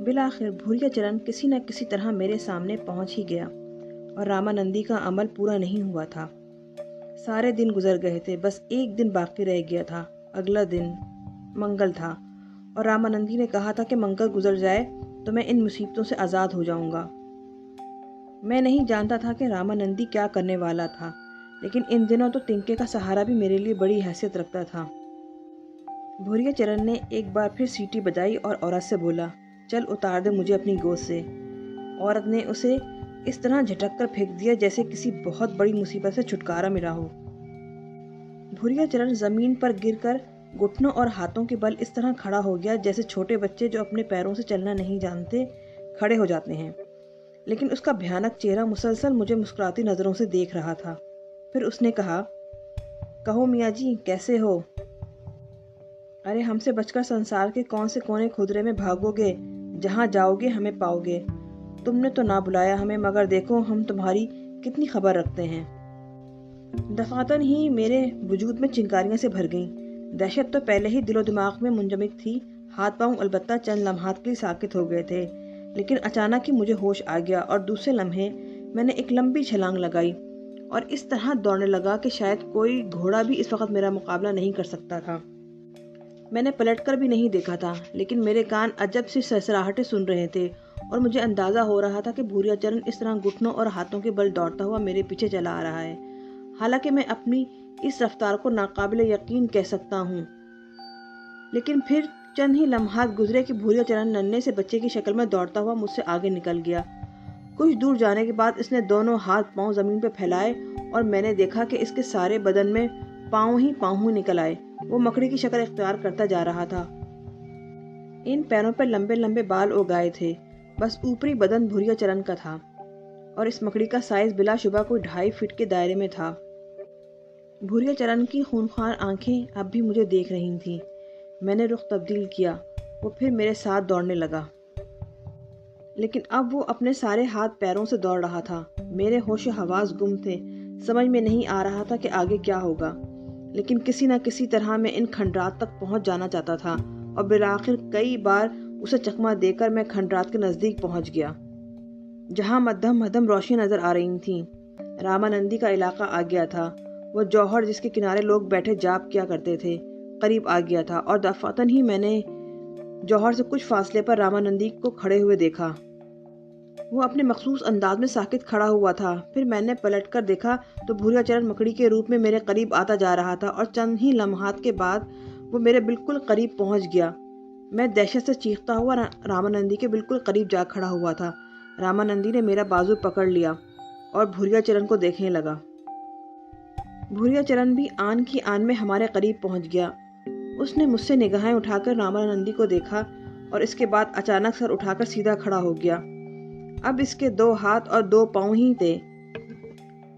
بالآخر بھوریا چرن کسی نہ کسی طرح میرے سامنے پہنچ ہی گیا اور رامانندی کا عمل پورا نہیں ہوا تھا۔ سارے دن گزر گئے تھے، بس ایک دن باقی رہ گیا تھا۔ اگلا دن منگل تھا اور رامانندی نے کہا تھا کہ منگل گزر جائے تو میں ان مصیبتوں سے آزاد ہو جاؤں گا۔ میں نہیں جانتا تھا کہ رامانندی کیا کرنے والا تھا، لیکن ان دنوں تو تنکے کا سہارا بھی میرے لیے بڑی حیثیت رکھتا تھا۔ بھوریا چرن نے ایک بار پھر سیٹی بجائی اور عورت سے بولا، چل اتار دے مجھے اپنی گود سے۔ عورت نے اسے اس طرح جھٹک کر پھینک دیا جیسے کسی بہت بڑی مصیبت سے چھٹکارا ملا ہو۔ بھوریا چرن زمین پر گر کر گھٹنوں اور ہاتھوں کے بل اس طرح کھڑا ہو گیا جیسے چھوٹے بچے جو اپنے پیروں سے چلنا نہیں جانتے کھڑے ہو جاتے ہیں، لیکن اس کا بھیانک چہرہ مسلسل مجھے مسکراتی نظروں سے دیکھ رہا تھا۔ پھر اس نے کہا، کہو میاں جی کیسے ہو؟ ارے ہم سے بچ کر سنسار کے کون سے کونے کھدرے میں بھاگو گے؟ جہاں جاؤ گے ہمیں پاؤ گے۔ تم نے تو نہ بلایا ہمیں، مگر دیکھو ہم تمہاری کتنی خبر رکھتے ہیں۔ دفعتاً ہی میرے وجود میں چنگاریاں سے بھر گئیں۔ دہشت تو پہلے ہی دل و دماغ میں منجمد تھی، ہاتھ پاؤں البتہ چند لمحات کے لیے ساکت ہو گئے تھے، لیکن اچانک ہی مجھے ہوش آ گیا اور دوسرے لمحے میں نے ایک لمبی چھلانگ لگائی اور اس طرح دوڑنے لگا کہ شاید کوئی گھوڑا بھی اس وقت میرا مقابلہ نہیں کر سکتا تھا۔ میں نے پلٹ کر بھی نہیں دیکھا تھا، لیکن میرے کان عجب سی سرسراہٹیں سن رہے تھے اور مجھے اندازہ ہو رہا تھا کہ بھوریا چرن اس طرح گھٹنوں اور ہاتھوں کے بل دوڑتا ہوا میرے پیچھے چلا آ رہا ہے۔ حالانکہ میں اپنی اس رفتار کو ناقابل یقین کہہ سکتا ہوں، لیکن پھر چند ہی لمحات گزرے کہ بھوریا چرن ننھے سے بچے کی شکل میں دوڑتا ہوا مجھ سے آگے نکل گیا۔ کچھ دور جانے کے بعد اس نے دونوں ہاتھ پاؤں زمین پہ پھیلائے اور میں نے دیکھا کہ اس کے سارے بدن میں پاؤں ہی نکل آئے۔ وہ مکڑی کی شکل اختیار کرتا جا رہا تھا۔ ان پیروں پر لمبے لمبے بال اگائے تھے، بس اوپری بدن بھوریا چرن کا تھا اور اس مکڑی کا سائز بلا شبہ کوئی 2.5 فٹ کے دائرے میں تھا۔ بھوریا چرن کی خونخوار آنکھیں اب بھی مجھے دیکھ رہی تھیں۔ میں نے رخ تبدیل کیا، وہ پھر میرے ساتھ دوڑنے لگا، لیکن اب وہ اپنے سارے ہاتھ پیروں سے دوڑ رہا تھا۔ میرے ہوش و حواس گم تھے، سمجھ میں نہیں آ رہا تھا کہ آگے کیا ہوگا، لیکن کسی نہ کسی طرح میں ان کھنڈرات تک پہنچ جانا چاہتا تھا اور بالآخر کئی بار اسے چکما دے کر میں کھنڈرات کے نزدیک پہنچ گیا، جہاں مدھم مدھم روشنی نظر آ رہی تھیں۔ رامانندی کا علاقہ آ گیا تھا۔ وہ جوہر جس کے کنارے لوگ بیٹھے جاپ کیا کرتے تھے قریب آ گیا تھا اور دفعتاً ہی میں نے جوہر سے کچھ فاصلے پر رامانندی کو کھڑے ہوئے دیکھا۔ وہ اپنے مخصوص انداز میں ساکت کھڑا ہوا تھا۔ پھر میں نے پلٹ کر دیکھا تو بھوریا چرن مکڑی کے روپ میں میرے قریب آتا جا رہا تھا اور چند ہی لمحات کے بعد وہ میرے بالکل قریب پہنچ گیا۔ میں دہشت سے چیختا ہوا رامانندی کے بالکل قریب جا کھڑا ہوا تھا۔ رامانندی نے میرا بازو پکڑ لیا اور بھوریا چرن کو دیکھنے لگا۔ بھوریا چرن بھی آن کی آن میں ہمارے قریب پہنچ گیا۔ اس نے مجھ سے نگاہیں اٹھا کر رامانندی کو دیکھا اور اس کے بعد اچانک سر اٹھا کر سیدھا کھڑا ہو گیا۔ اب اس کے 2 ہاتھ اور 2 پاؤں ہی تھے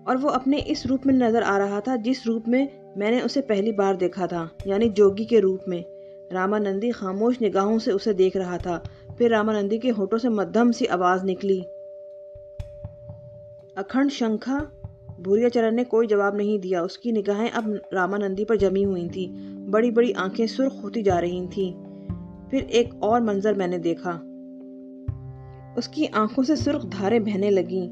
اور وہ اپنے اس روپ میں نظر آ رہا تھا جس روپ میں میں نے اسے پہلی بار دیکھا تھا، یعنی جوگی کے روپ میں۔ رامانندی خاموش نگاہوں سے اسے دیکھ رہا تھا۔ پھر رامانندی کے ہونٹوں سے مدھم سی آواز نکلی، اکھنڈ شنکھا۔ بھوریا چرن نے کوئی جواب نہیں دیا۔ اس کی نگاہیں اب رامانندی پر جمی ہوئی تھیں، بڑی بڑی آنکھیں سرخ ہوتی جا رہی تھیں۔ پھر ایک اور منظر میں نے دیکھا، اس کی آنکھوں سے سرخ دھاریں بہنے لگیں،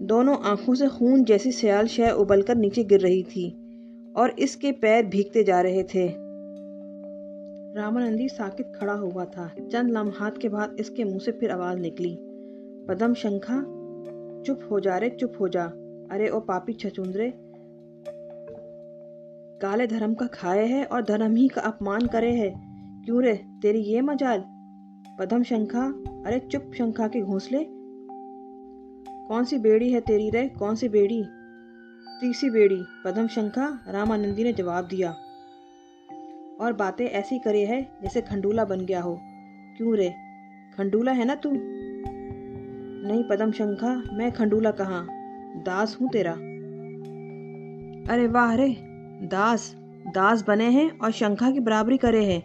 دونوں آنکھوں سے خون جیسی سیال شے ابل کر نیچے گر رہی تھی اور اس کے پیر بھیگتے جا رہے تھے۔ رامانندی ساکت کھڑا ہوا تھا۔ چند لمحات کے بعد اس کے منہ سے پھر آواز نکلی، پدم شنکھا۔ چپ ہو جا رے، چپ ہو جا۔ ارے او پاپی چھچوندرے، کالے دھرم کا کھائے ہے اور دھرم ہی کا اپمان کرے ہے۔ کیوں رے تیری یہ مجال؟ پدم شنکھا، ارے چپ شنکھا کے گھونسلے۔ کون سی بیڑی ہے تیری رے، کون سی بیڑی؟ تیسری بیڑی پدم شنکھا، رامانندی نے جواب دیا، اور باتیں ایسی کرے ہے جیسے کھنڈولا بن گیا ہو۔ کیوں رے، کھنڈولا ہے نا تو؟ نہیں پدم شنکھا، میں کھنڈولا کہاں، داس ہوں تیرا۔ ارے واہ رے، داس بنے ہیں اور شنکھا کی برابری کرے ہے،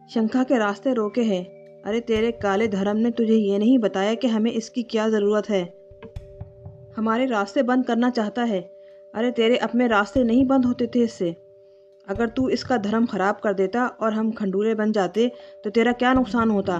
شنکھا کے راستے روکے ہے۔ ارے تیرے کالے دھرم نے تجھے یہ نہیں بتایا کہ ہمیں اس کی کیا ضرورت ہے؟ ہمارے راستے بند کرنا چاہتا ہے۔ ارے تیرے اپنے راستے نہیں بند ہوتے تھے اس سے؟ اگر تو اس کا دھرم خراب کر دیتا اور ہم کھنڈولے بن جاتے تو تیرا کیا نقصان ہوتا؟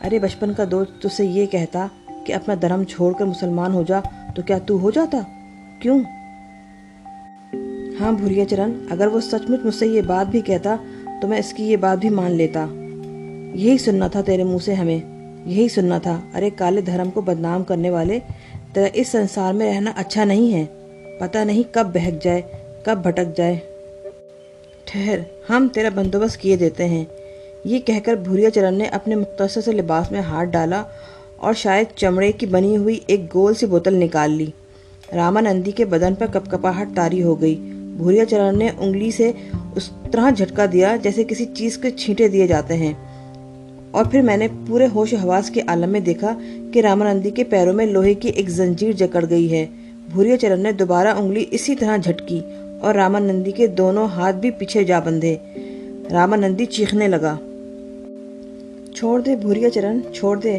ارے بچپن کا دوست تجھ سے یہ کہتا کہ اپنا دھرم چھوڑ کر مسلمان ہو جا تو کیا تو ہو جاتا؟ کیوں؟ ہاں بھوریا چرن، اگر وہ سچ مچ مجھ سے یہ بات بھی کہتا تو میں اس کی یہ بات بھی مان لیتا۔ یہی سننا تھا تیرے منہ سے ہمیں، یہی سننا تھا۔ ارے کالے دھرم کو بدنام کرنے والے، تیرا اس سنسار میں رہنا اچھا نہیں ہے، پتہ نہیں کب بہک جائے، کب بھٹک جائے۔ ٹھہر، ہم تیرا بندوبست کیے دیتے ہیں۔ یہ کہہ کر بھوریا چرن نے اپنے مختصر سے لباس میں ہاتھ ڈالا اور شاید چمڑے کی بنی ہوئی ایک گول سی بوتل نکال لی۔ رامانندی کے بدن پر کپکپاہٹ طاری ہو گئی۔ بھوریا چرن نے انگلی سے اس طرح جھٹکا دیا جیسے کسی چیز کے چھینٹے دیے جاتے ہیں، اور پھر میں نے پورے ہوش و حواس کے عالم میں دیکھا کہ رامانندی کے پیروں میں لوہے کی ایک زنجیر جکڑ گئی ہے۔ بھوریا چرن نے دوبارہ انگلی اسی طرح جھٹکی اور رامانندی کے دونوں ہاتھ بھی پیچھے جا بندھے۔ رامانندی چیخنے لگا، چھوڑ دے بھوریا چرن، چھوڑ دے،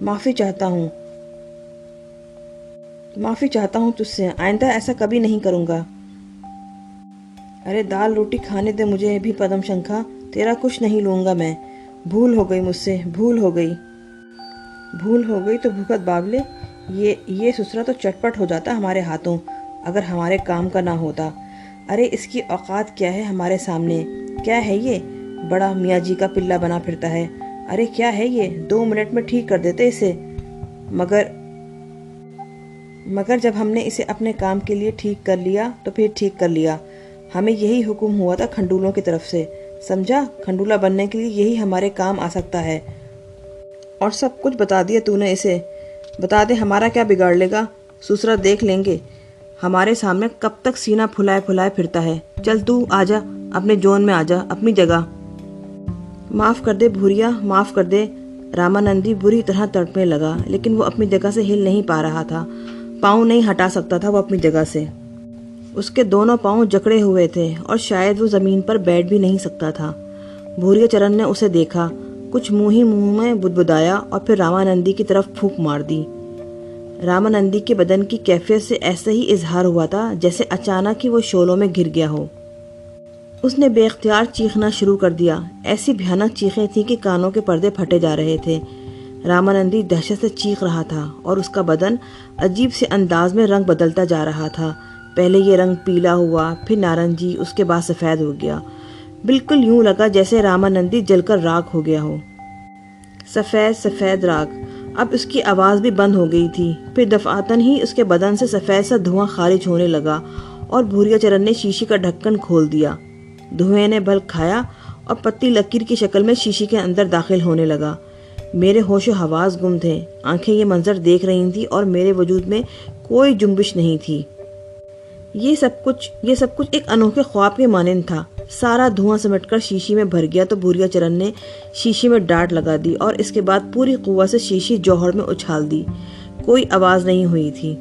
معافی چاہتا ہوں، معافی چاہتا ہوں تجھ سے، آئندہ ایسا کبھی نہیں کروں گا۔ ارے دال روٹی کھانے دے مجھے بھی پدم شنکھا، تیرا کچھ نہیں لوں گا میں، بھول ہو گئی مجھ سے، بھول ہو گئی۔ بھول ہو گئی تو بھوکت بابلے، یہ سسرا تو چٹپٹ ہو جاتا ہمارے ہاتھوں اگر ہمارے کام کا نہ ہوتا۔ ارے اس کی اوقات کیا ہے ہمارے سامنے؟ کیا ہے یہ؟ بڑا میاں جی کا پلہ بنا پھرتا ہے۔ ارے کیا ہے یہ؟ 2 منٹ میں ٹھیک کر دیتے اسے، مگر جب ہم نے اسے اپنے کام کے لیے ٹھیک کر لیا تو پھر ٹھیک کر لیا۔ ہمیں یہی حکم ہوا تھا کھنڈولوں کی طرف سے، سمجھا؟ کھنڈولا بننے کے لیے یہی ہمارے کام آ سکتا ہے، اور سب کچھ بتا دیا تو نے اسے۔ بتا دے، ہمارا کیا بگاڑ لے گا؟ سسرا دیکھ لیں گے۔ ہمارے سامنے کب تک سینہ پھلائے پھلائے پھرتا ہے؟ چل تو آجا، اپنے جون میں آجا، اپنی جگہ۔ معاف کر دے بھوریا، معاف کر دے۔ رامانندی بری طرح تڑپنے لگا، لیکن وہ اپنی جگہ سے ہل نہیں پا رہا تھا، پاؤں نہیں ہٹا سکتا تھا وہ اپنی جگہ سے۔ اس کے دونوں پاؤں جکڑے ہوئے تھے اور شاید وہ زمین پر بیٹھ بھی نہیں سکتا تھا۔ بھوریا چرن نے اسے دیکھا، کچھ منہ ہی منہ میں بدبدایا اور پھر رامانندی کی طرف پھونک مار دی۔ رامانندی کے بدن کی کیفیت سے ایسا ہی اظہار ہوا تھا جیسے اچانک ہی وہ شعلوں میں گر گیا ہو۔ اس نے بے اختیار چیخنا شروع کر دیا، ایسی بھیانک چیخیں تھیں کہ کانوں کے پردے پھٹے جا رہے تھے۔ رامانندی دہشت سے چیخ رہا تھا اور اس کا بدن عجیب سے انداز میں رنگ بدلتا جا رہا تھا۔ پہلے یہ رنگ پیلا ہوا، پھر نارنجی، اس کے بعد سفید ہو گیا۔ بالکل یوں لگا جیسے رامانندی جل کر راکھ ہو گیا ہو۔ سفید سفید راکھ۔ اب اس کی آواز بھی بند ہو گئی تھی۔ پھر دفعتاً ہی اس کے بدن سے سفید سا دھواں خارج ہونے لگا اور بھوریا چرن نے شیشے کا ڈھکن کھول دیا۔ دھوئیں نے بھلک کھایا اور پتی لکیر کی شکل میں شیشے کے اندر داخل ہونے لگا۔ میرے ہوش و حواس گم تھے، آنکھیں یہ منظر دیکھ رہی تھیں اور میرے وجود میں کوئی جنبش نہیں تھی۔ یہ سب کچھ ایک انوکھے خواب کے مانند تھا۔ سارا دھواں سمٹ کر شیشے میں بھر گیا تو بھوریا چرن نے شیشے میں ڈانٹ لگا دی اور اس کے بعد پوری قوت سے شیشی جوہر میں اچھال دی۔ کوئی آواز نہیں ہوئی تھی۔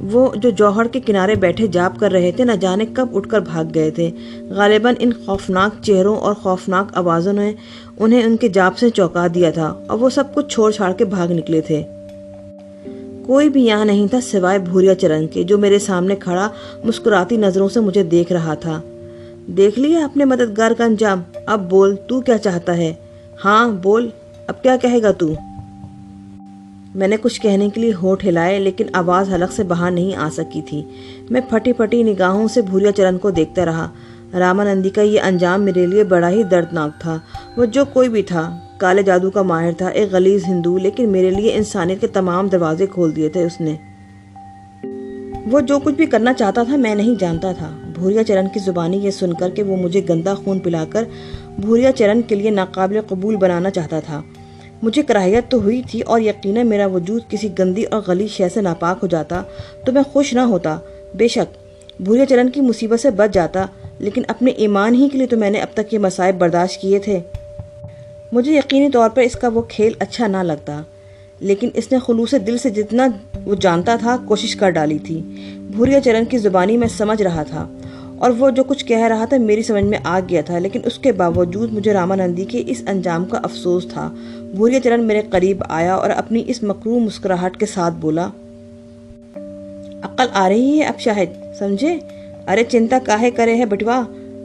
وہ جو جوہر کے کنارے بیٹھے جاپ کر رہے تھے نہ جانے کب اٹھ کر بھاگ گئے تھے۔ غالباً ان خوفناک چہروں اور خوفناک آوازوں نے انہیں ان کے جاپ سے چونکا دیا تھا اور وہ سب کچھ چھوڑ چھاڑ کے بھاگ نکلے تھے۔ کوئی بھی یہاں نہیں تھا سوائے بھوریا چرن کے، جو میرے سامنے کھڑا مسکراتی نظروں سے مجھے دیکھ رہا تھا۔ دیکھ لیا اپنے مددگار کا انجام؟ اب بول، تو کیا چاہتا ہے؟ ہاں بول، اب کیا کہے گا تو؟ میں نے کچھ کہنے کے لیے ہونٹ ہلائے لیکن آواز حلق سے باہر نہیں آ سکی تھی۔ میں پھٹی پھٹی نگاہوں سے بھوریا چرن کو دیکھتا رہا۔ رامانندی کا یہ انجام میرے لیے بڑا ہی دردناک تھا۔ وہ جو کوئی بھی تھا، کالے جادو کا ماہر تھا، ایک غلیظ ہندو، لیکن میرے لیے انسانیت کے تمام دروازے کھول دیے تھے اس نے۔ وہ جو کچھ بھی کرنا چاہتا تھا میں نہیں جانتا تھا۔ بھوریا چرن کی زبانی یہ سن کر کہ وہ مجھے گندا خون پلا کر بھوریا چرن کے لیے ناقابل قبول بنانا چاہتا تھا، مجھے کراہیت تو ہوئی تھی، اور یقیناً میرا وجود کسی گندی اور غلیظ شے سے ناپاک ہو جاتا تو میں خوش نہ ہوتا۔ بے شک بھوریا چرن کی مصیبت سے بچ جاتا، لیکن اپنے ایمان ہی کے لیے تو میں نے اب تک یہ مصائب برداشت کیے تھے۔ مجھے یقینی طور پر اس کا وہ کھیل اچھا نہ لگتا، لیکن اس نے خلوص دل سے جتنا وہ جانتا تھا کوشش کر ڈالی تھی۔ بھوریا چرن کی زبانی میں سمجھ رہا تھا اور وہ جو کچھ کہہ رہا تھا میری سمجھ میں آ گیا تھا، لیکن اس کے باوجود مجھے رامانندی کے اس انجام کا افسوس تھا۔ بھوریا چرن میرے قریب آیا اور اپنی اس مکروہ مسکراہٹ کے ساتھ بولا، عقل آ رہی ہے اب شاید، سمجھے؟ ارے چنتا کاہے کرے ہے بٹوا،